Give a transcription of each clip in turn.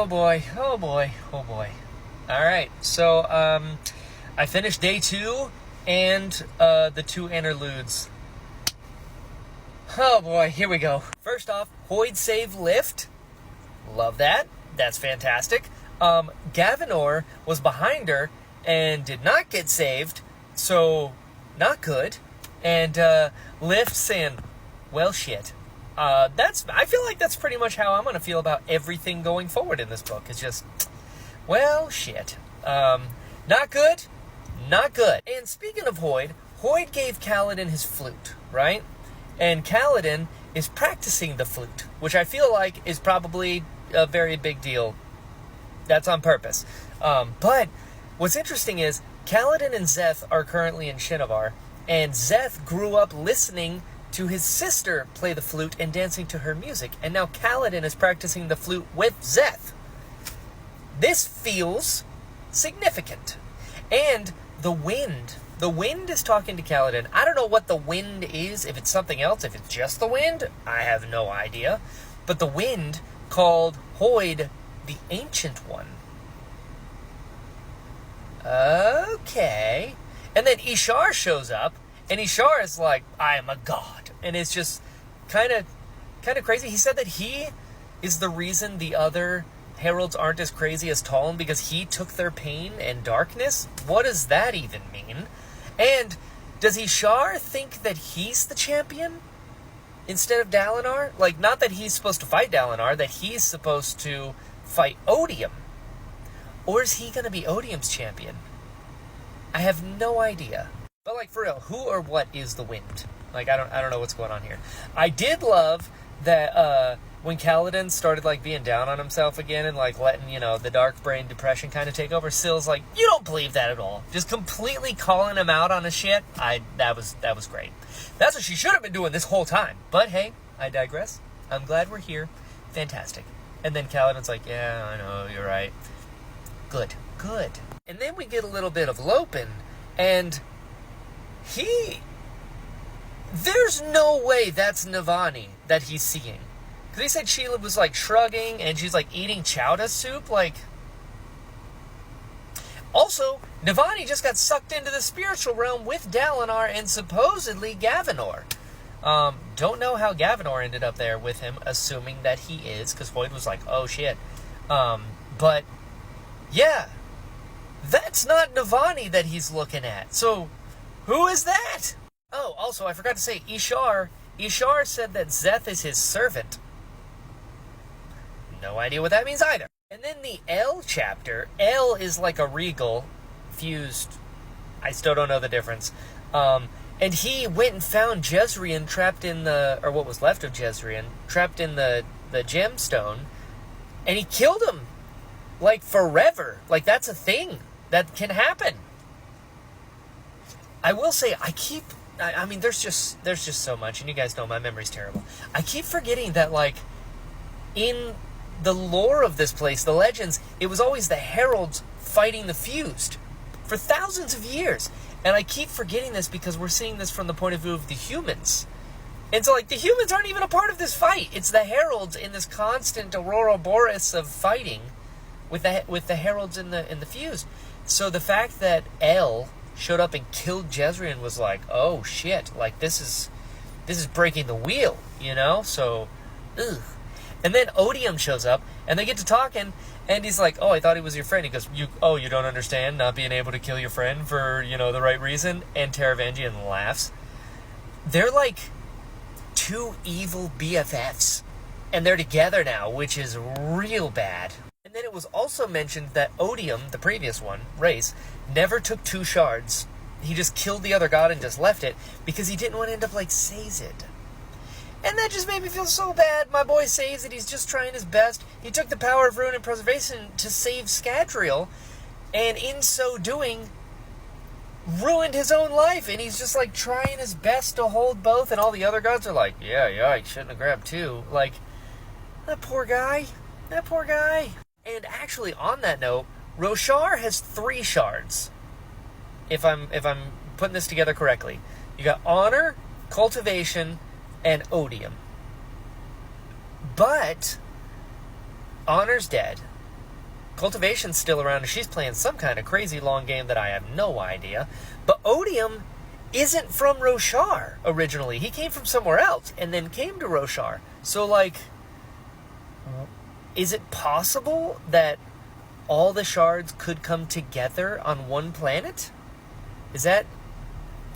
Oh boy, oh boy, oh boy. Alright, so I finished day 2 and the 2 interludes. Oh boy, here we go. First off, Hoid save lift. Love that. That's fantastic. Gavinor was behind her and did not get saved, so not good. And lift saying, well shit. I feel like that's pretty much how I'm going to feel about everything going forward in this book. It's just, well, shit. Not good, not good. And speaking of Hoid gave Kaladin his flute, right? And Kaladin is practicing the flute, which I feel like is probably a very big deal. That's on purpose. But what's interesting is Kaladin and Szeth are currently in Shinovar, and Szeth grew up listening to his sister play the flute and dancing to her music, and now Kaladin is practicing the flute with Szeth. This feels significant. And the wind is talking to Kaladin. I don't know what the wind is, if it's something else, if it's just the wind, I have no idea. But the wind called Hoid the Ancient One. Okay. And then Ishar shows up, and Ishar is like, I am a god. And it's just kind of crazy. He said that he is the reason the other heralds aren't as crazy as Talon, because he took their pain and darkness. What does that even mean? And does Ishar think that he's the champion instead of Dalinar? Like, not that he's supposed to fight Dalinar, that he's supposed to fight Odium. Or is he going to be Odium's champion? I have no idea. But, like, for real, who or what is the wind? Like, I don't know what's going on here. I did love that when Kaladin started, like, being down on himself again and, like, letting, the dark brain depression kind of take over, Syl's like, you don't believe that at all. Just completely calling him out on his shit. That was great. That's what she should have been doing this whole time. But, hey, I digress. I'm glad we're here. Fantastic. And then Kaladin's like, yeah, I know, you're right. Good. And then we get a little bit of Lopen, and there's no way that's Navani that he's seeing. Because he said Sheila was, like, shrugging, and she's, like, eating chowder soup, like... Also, Navani just got sucked into the spiritual realm with Dalinar and supposedly Gavinor. Don't know how Gavinor ended up there with him, assuming that he is, because Hoid was like, oh, shit. But, yeah, that's not Navani that he's looking at. So, who is that? Oh, also, I forgot to say, Ishar said that Szeth is his servant. No idea what that means either. And then the El chapter. El is like a regal fused. I still don't know the difference. And he went and found Jezrien trapped in or what was left of Jezrien, trapped in the gemstone, and he killed him. Like, forever. Like, that's a thing that can happen. I will say, I mean, there's just so much, and you guys know my memory's terrible. I keep forgetting that, like, in the lore of this place, the legends, it was always the heralds fighting the fused for thousands of years. And I keep forgetting this because we're seeing this from the point of view of the humans. And so, like, the humans aren't even a part of this fight. It's the heralds in this constant Ouroboros of fighting with the heralds in the fused. So the fact that El showed up and killed Jezrien was like, oh shit, like this is breaking the wheel, So, ugh. And then Odium shows up, and they get to talking, and he's like, oh, I thought he was your friend. He goes, you don't understand not being able to kill your friend for, the right reason? And Taravangian laughs. They're like two evil BFFs, and they're together now, which is real bad. And then it was also mentioned that Odium, the previous one, Race, never took 2 shards. He just killed the other god and just left it, because he didn't want to end up like Sazed. And that just made me feel so bad. My boy says that he's just trying his best. He took the power of ruin and preservation to save Scadrial, and in so doing, ruined his own life. And he's just, like, trying his best to hold both, and all the other gods are like, yeah, I shouldn't have grabbed 2. Like, that poor guy. And actually, on that note, Roshar has 3 shards. If I'm putting this together correctly. You got Honor, Cultivation, and Odium. But Honor's dead. Cultivation's still around, and she's playing some kind of crazy long game that I have no idea. But Odium isn't from Roshar originally. He came from somewhere else and then came to Roshar. So, like, is it possible that all the shards could come together on one planet? Is that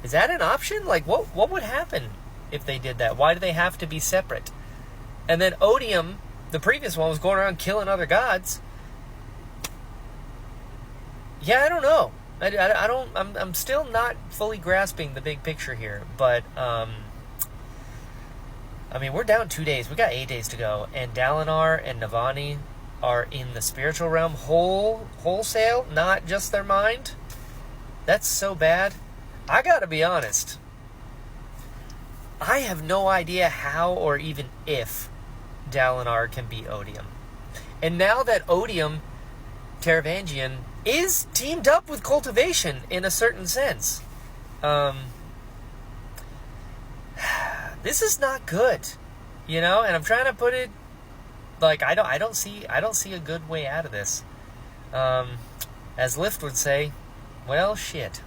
an option? Like, what would happen if they did that? Why do they have to be separate? And then Odium, the previous one, was going around killing other gods. Yeah, I don't know. I'm still not fully grasping the big picture here. But, I mean, we're down 2 days. We got 8 days to go. And Dalinar and Navani are in the spiritual realm wholesale, not just their mind. That's so bad. I gotta be honest. I have no idea how or even if Dalinar can be Odium. And now that Odium, Taravangian, is teamed up with Cultivation in a certain sense, this is not good, you know. And I'm trying to put it like I don't see a good way out of this. As Lift would say, well, shit.